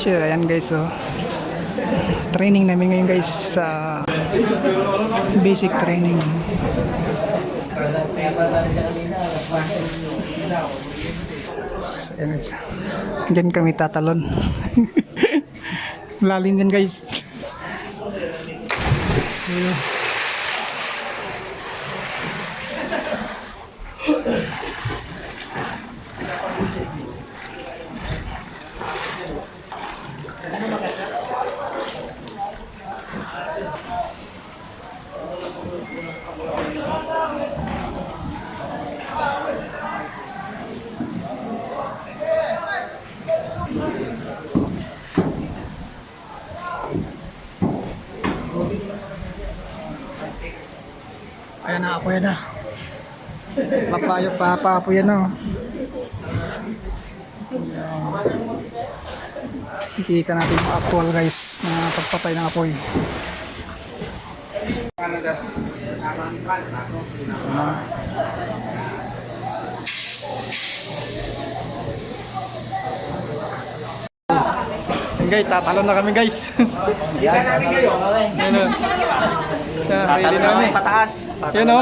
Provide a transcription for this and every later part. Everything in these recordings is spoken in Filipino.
So, ayan guys, so training namin ngayon guys sa basic training. Ayan guys. Diyan kami tatalon. Lalim yan guys. Ayan na ako, yan na. Papayo, papapo yan o. Kikita natin yung actual guys na pagpapay ng apoy. Guys, tatalon na kami guys. Yan, namin kayo. Yan o. Ready na kami. Pataas. Yan o.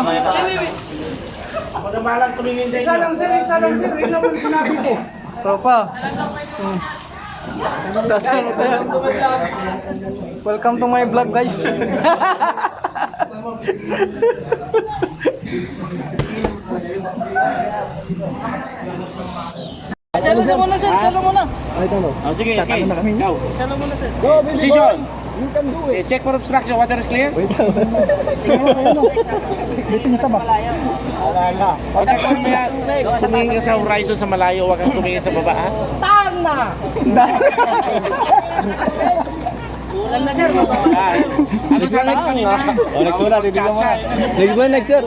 Ako na malang tumingin sa inyo. Isa lang sir. Yun naman sinabi ko. Tropa. Welcome to my vlog guys. Salo muna sir, salo muna. Ay, ito. Sige, okay. Tatalon na kami. Go. Salo muna sir. Go, baby Position. boy. You can do it. Check for obstruction. Water is clear. Wait lang. Dito niya sa bak. Alala. Huwag ka tumingin ka sa horizon sa malayo. Huwag kang tumingin sa baba, ha? Ulan na sir. Ano sa next? Next muna, titignan mo. Next one, next sir.